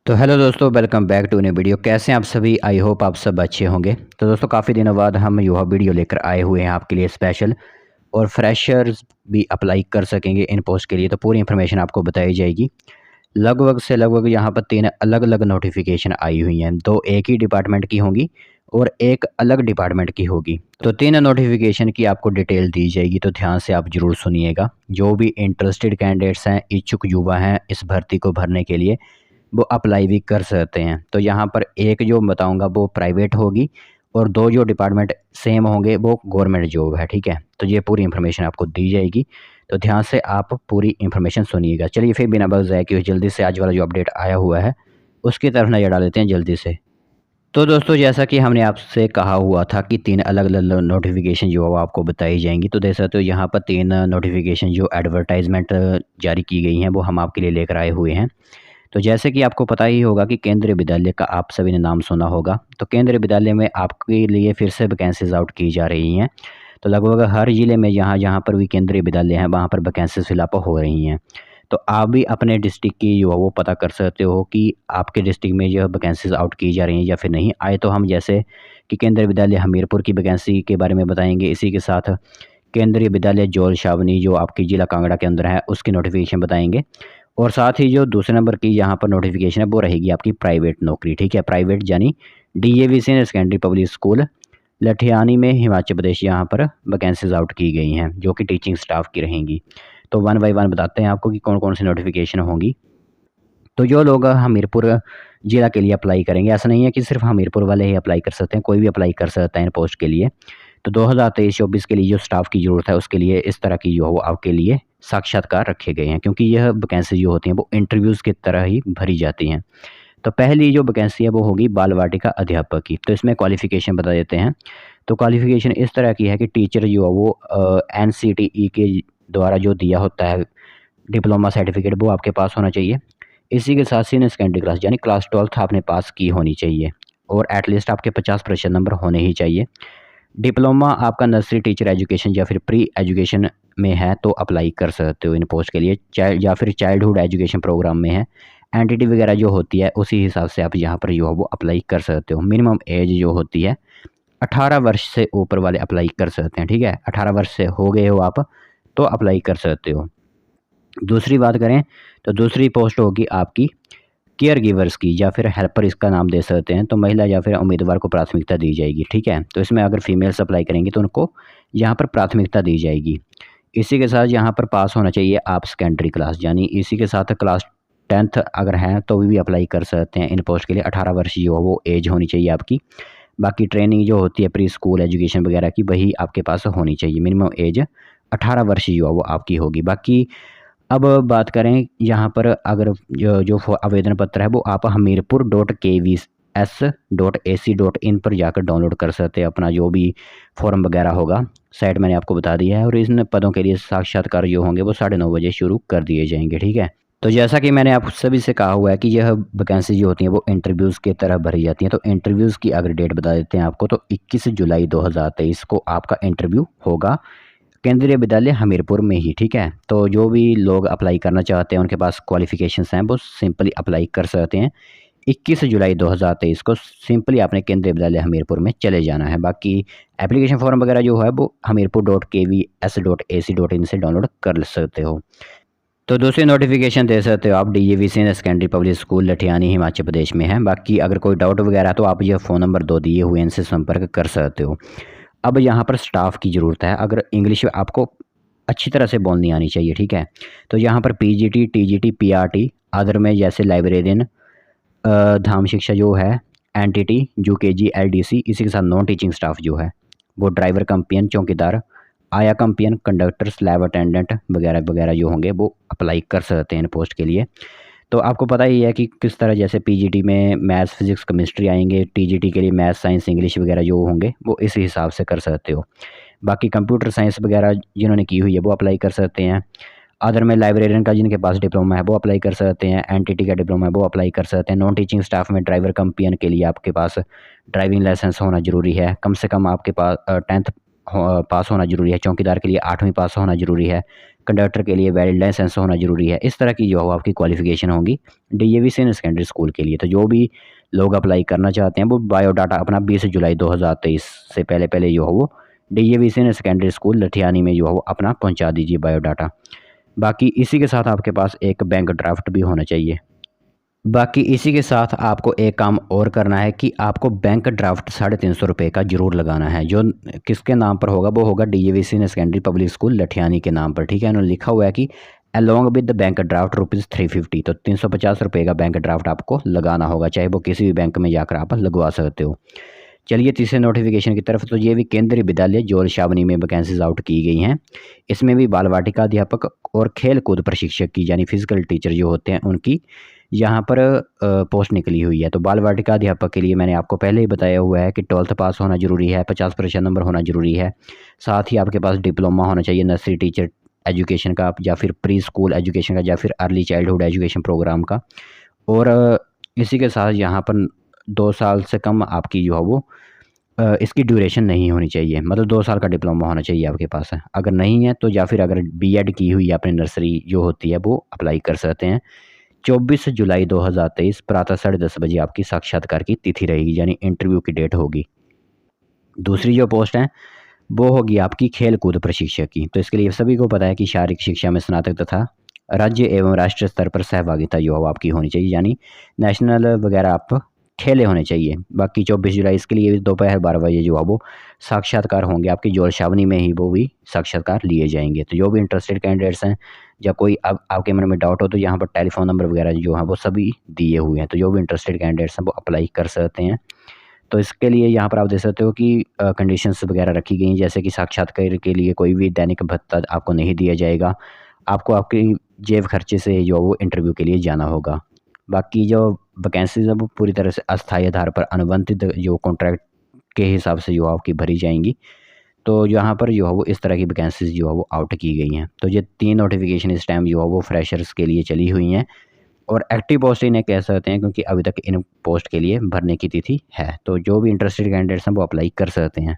तो हेलो दोस्तों, welcome back to new video. कैसे हैं आप सभी? आई होप आप सब अच्छे होंगे। तो दोस्तों, काफ़ी दिनों बाद हम युवा वीडियो लेकर आए हुए हैं आपके लिए स्पेशल। और फ्रेशर्स भी अप्लाई कर सकेंगे इन पोस्ट के लिए, तो पूरी इन्फॉर्मेशन आपको बताई जाएगी। लगभग यहाँ पर 3 अलग-अलग नोटिफिकेशन आई हुई हैं। 2 एक ही डिपार्टमेंट की होंगी और एक अलग डिपार्टमेंट की होगी। तो 3 नोटिफिकेशन की आपको डिटेल दी जाएगी, तो ध्यान से आप ज़रूर सुनिएगा। जो भी इंटरेस्टेड कैंडिडेट्स हैं, इच्छुक युवा हैं इस भर्ती को भरने के लिए, वो अप्लाई भी कर सकते हैं। तो यहाँ पर एक जो बताऊँगा वो प्राइवेट होगी और 2 जो डिपार्टमेंट सेम होंगे वो गवर्नमेंट जॉब है, ठीक है? तो ये पूरी इन्फॉर्मेशन आपको दी जाएगी, तो ध्यान से आप पूरी इन्फॉर्मेशन सुनिएगा। चलिए फिर बिना वक्त ज़ाया किए जल्दी से आज वाला जो अपडेट आया हुआ है, उसकी तरफ नज़र डाल लेते हैं जल्दी से। तो दोस्तों, जैसा कि हमने आपसे कहा हुआ था कि 3 अलग-अलग नोटिफ़िकेशन जो है वो आपको बताई जाएँगी। तो देख सकते हो यहाँ पर 3 नोटिफ़िकेशन जो एडवर्टाइज़मेंट जारी की गई हैं, वो हम आपके लिए लेकर आए हुए हैं। तो जैसे कि आपको पता ही होगा कि केंद्रीय विद्यालय का आप सभी ने नाम सुना होगा। तो केंद्रीय विद्यालय में आपके लिए फिर से वैकेंसीज़ आउट की जा रही हैं। तो लगभग हर ज़िले में जहाँ-जहाँ पर भी केंद्रीय विद्यालय हैं, वहाँ पर वैकेंसीज़ फिलअप हो रही हैं। तो आप भी अपने डिस्ट्रिक्ट की जो है वो पता कर सकते हो कि आपके डिस्ट्रिक्ट में जो है वैकेंसीज़ आउट की जा रही हैं या फिर नहीं। आए तो हम जैसे कि केंद्रीय विद्यालय हमीरपुर की वैकेंसी के बारे में बताएँगे। इसी के साथ केंद्रीय विद्यालय जोल छावनी जो आपकी ज़िला कांगड़ा के अंदर है, उसकी नोटिफ़िकेशन बताएँगे। और साथ ही जो दूसरे नंबर की यहाँ पर नोटिफ़िकेशन है वो रहेगी आपकी प्राइवेट नौकरी, ठीक है? प्राइवेट यानी DAV senior secondary public school Lathiani में हिमाचल प्रदेश, यहाँ पर वैकेंसीज़ आउट की गई हैं जो कि टीचिंग स्टाफ की रहेंगी। तो वन बाय वन बताते हैं आपको कि कौन-कौन सी नोटिफ़िकेशन होंगी। तो जो लोग हमीरपुर ज़िला के लिए अप्लाई करेंगे, ऐसा नहीं है कि सिर्फ हमीरपुर वाले ही अप्लाई कर सकते हैं, कोई भी अप्लाई कर सकता है इन पोस्ट के लिए। तो 2023-24 के लिए जो स्टाफ की ज़रूरत है उसके लिए इस तरह की जो है वो आपके लिए साक्षात्कार रखे गए हैं, क्योंकि यह वैकेंसी जो होती हैं वो इंटरव्यूज़ की तरह ही भरी जाती हैं। तो पहली जो वैकेंसी है वो होगी बाल वाटिका अध्यापक की। तो इसमें क्वालिफ़िकेशन बता देते हैं। तो क्वालिफ़िकेशन इस तरह की है कि टीचर जो है वो एनसीटीई के द्वारा जो दिया होता है डिप्लोमा सर्टिफ़िकेट, वो आपके पास होना चाहिए। इसी के साथ सीनियर सेकेंडरी क्लास यानी क्लास 12th आपने पास की होनी चाहिए और एटलीस्ट आपके 50% नंबर होने ही चाहिए। डिप्लोमा आपका नर्सरी टीचर एजुकेशन या फिर प्री एजुकेशन में है तो अप्लाई कर सकते हो इन पोस्ट के लिए। चाइल्ड या फिर चाइल्डहुड एजुकेशन प्रोग्राम में है, एंटिटी वगैरह जो होती है उसी हिसाब से आप यहाँ पर जो है वो अप्लाई कर सकते हो। मिनिमम एज जो होती है 18 वर्ष से ऊपर वाले अप्लाई कर सकते हैं, ठीक है? 18 वर्ष से हो गए हो आप तो अप्लाई कर सकते हो। दूसरी बात करें तो दूसरी पोस्ट होगी आपकी केयर गिवर्स की या फिर हेल्पर, इसका नाम दे सकते हैं। तो महिला या फिर उम्मीदवार को प्राथमिकता दी जाएगी, ठीक है? तो इसमें अगर फीमेल्स अप्लाई करेंगी तो उनको यहाँ पर प्राथमिकता दी जाएगी। इसी के साथ यहाँ पर पास होना चाहिए आप सेकेंडरी क्लास, यानी इसी के साथ क्लास 10th अगर हैं तो भी अप्लाई कर सकते हैं इन पोस्ट के लिए। 18 वर्ष जो है वो एज होनी चाहिए आपकी। बाकी ट्रेनिंग जो होती है प्री स्कूल एजुकेशन वगैरह की, वही आपके पास होनी चाहिए। मिनिमम एज 18 वर्ष जो है वो आपकी होगी। बाकी अब बात करें यहाँ पर, अगर जो आवेदन पत्र है वो आप hamirpur.kvs.ac.in पर जाकर डाउनलोड कर सकते हैं। अपना जो भी फॉर्म वगैरह होगा, साइट मैंने आपको बता दिया है। और इन पदों के लिए साक्षात्कार जो होंगे वो 9:30 बजे शुरू कर दिए जाएंगे, ठीक है? तो जैसा कि मैंने आप सभी से कहा हुआ है कि यह वैकेंसी जो होती है वो इंटरव्यूज़ की तरह भरी जाती हैं। तो इंटरव्यूज़ की अगर डेट बता देते हैं आपको, तो 21 जुलाई 2023 को आपका इंटरव्यू होगा केंद्रीय विद्यालय हमीरपुर में ही, ठीक है? तो जो भी लोग अप्लाई करना चाहते हैं उनके पास क्वालिफ़िकेशंस हैं, वो सिंपली अप्लाई कर सकते हैं। 21 जुलाई 2023 को सिंपली आपने केंद्रीय विद्यालय हमीरपुर में चले जाना है। बाकी एप्लीकेशन फॉर्म वगैरह जो है वो hamirpur.kvs.ac.in से डाउनलोड कर सकते हो। तो दूसरी नोटिफिकेशन दे सकते हो आप DAV senior secondary public school Lathiani Himachal Pradesh में है। बाकी अगर कोई डाउट वगैरह तो आप ये फ़ोन नंबर 2 दिए हुए हैं, इनसे संपर्क कर सकते हो। अब यहाँ पर स्टाफ की ज़रूरत है। अगर इंग्लिश आपको अच्छी तरह से बोलनी आनी चाहिए, ठीक है? तो यहाँ पर पीजीटी, टीजीटी, पीआरटी अदर में जैसे लाइब्रेरियन, धाम शिक्षा जो है, एनटीटी, यूकेजी, एलडीसी, इसी के साथ नॉन टीचिंग स्टाफ जो है वो ड्राइवर, कंपियन, चौकीदार, आया कंपियन, कंडक्टर, लैब अटेंडेंट वगैरह वगैरह जो होंगे वो अप्लाई कर सकते हैं इन पोस्ट के लिए। तो आपको पता ही है कि किस तरह, जैसे पीजीटी में मैथ्स, फिजिक्स, केमिस्ट्री आएंगे, टीजीटी के लिए मैथ्स, साइंस, इंग्लिश वगैरह जो होंगे वो इसी हिसाब से कर सकते हो। बाकी कंप्यूटर साइंस वगैरह जिन्होंने की हुई है वो अप्लाई कर सकते हैं। अदर में लाइब्रेरियन का जिनके पास डिप्लोमा है वो अप्लाई कर सकते हैं। एनटीटी का डिप्लोमा है वो अप्लाई कर सकते हैं। नॉन टीचिंग स्टाफ में ड्राइवर कंपियन के लिए आपके पास ड्राइविंग लाइसेंस होना ज़रूरी है। कम से कम आपके पास 10th पास होना ज़रूरी है। चौकीदार के लिए 8वीं पास होना ज़रूरी है। कंडक्टर के लिए वैलिड लाइसेंस होना ज़रूरी है। इस तरह की जो है आपकी क्वालिफ़िकेशन होंगी डीएवी सीनियर सेकेंडरी स्कूल के लिए। तो जो भी लोग अप्लाई करना चाहते हैं वो बायोडाटा अपना 20 जुलाई 2023 से पहले जो है वो DAV senior secondary school Lathiani में जो है वो अपना पहुँचा दीजिए बायोडाटा। बाकी इसी के साथ आपके पास एक बैंक ड्राफ्ट भी होना चाहिए। बाकी इसी के साथ आपको एक काम और करना है कि आपको बैंक ड्राफ्ट 350 रुपये का ज़रूर लगाना है। जो किसके नाम पर होगा वो होगा DAV senior secondary public school Lathiani के नाम पर, ठीक है। उन्होंने लिखा हुआ है कि along with the bank draft ₹350, तो 350 रुपये का बैंक ड्राफ्ट आपको लगाना होगा, चाहे वो किसी भी बैंक में जाकर आप लगवा सकते हो। चलिए तीसरे नोटिफिकेशन की तरफ। तो ये भी केंद्रीय विद्यालय जोल छावनी में वैकेंसीज आउट की गई हैं। इसमें भी बाल वाटिका अध्यापक और खेल कूद प्रशिक्षक की यानी फिजिकल टीचर जो होते हैं उनकी यहाँ पर पोस्ट निकली हुई है। तो बाल वाटिका अध्यापक के लिए मैंने आपको पहले ही बताया हुआ है कि 12th पास होना ज़रूरी है, 50% नंबर होना ज़रूरी है। साथ ही आपके पास डिप्लोमा होना चाहिए नर्सरी टीचर एजुकेशन का, या फिर प्री स्कूल एजुकेशन का, या फिर अर्ली चाइल्डहुड एजुकेशन प्रोग्राम का। और इसी के साथ यहाँ पर 2 साल से कम आपकी जो है वो इसकी ड्यूरेशन नहीं होनी चाहिए, मतलब 2 साल का डिप्लोमा होना चाहिए आपके पास है। अगर नहीं है तो या फिर अगर बीएड की हुई अपनी नर्सरी जो होती है वो अप्लाई कर सकते हैं। 24 जुलाई 2023 प्रातः 10:30 बजे आपकी साक्षात्कार की तिथि रहेगी, यानी इंटरव्यू की डेट होगी। दूसरी जो पोस्ट है वो होगी आपकी खेल कूद प्रशिक्षक की। तो इसके लिए सभी को पता है कि शारीरिक शिक्षा में स्नातक तथा राज्य एवं राष्ट्रीय स्तर पर सहभागिता जो है आपकी होनी चाहिए, यानी नेशनल वगैरह आप खेले होने चाहिए। बाकी 24 जुलाई इसके लिए दोपहर 12 बजे जो है वो साक्षात्कार होंगे आपकी जोल छावनी में ही, वो भी साक्षात्कार लिए जाएंगे। तो जो भी इंटरेस्टेड कैंडिडेट्स हैं या कोई अब आपके मन में डाउट हो तो यहाँ पर टेलीफोन नंबर वगैरह जो है वो सभी दिए हुए हैं। तो जो भी इंटरेस्टेड कैंडिडेट्स हैं वो अप्लाई कर सकते हैं। तो इसके लिए यहाँ पर आप देख सकते हो कि कंडीशंस वगैरह रखी गई हैं, जैसे कि साक्षात्कार के लिए कोई भी दैनिक भत्ता आपको नहीं दिया जाएगा। आपको आपकी जेब खर्चे से जो वो इंटरव्यू के लिए जाना होगा। बाकी जो वैकेंसीज है वो पूरी तरह से अस्थायी आधार पर अनुबंधित जो कॉन्ट्रैक्ट के हिसाब से जो आपकी भरी जाएंगी। तो यहाँ पर जो है वो इस तरह की वैकेंसीज जो है वो आउट की गई हैं। तो ये 3 नोटिफिकेशन इस टाइम जो है वो फ्रेशर्स के लिए चली हुई हैं, और एक्टिव पोस्ट इन्हें कह सकते हैं क्योंकि अभी तक इन पोस्ट के लिए भरने की तिथि है। तो जो भी इंटरेस्टेड कैंडिडेट्स हैं वो अप्लाई कर सकते हैं।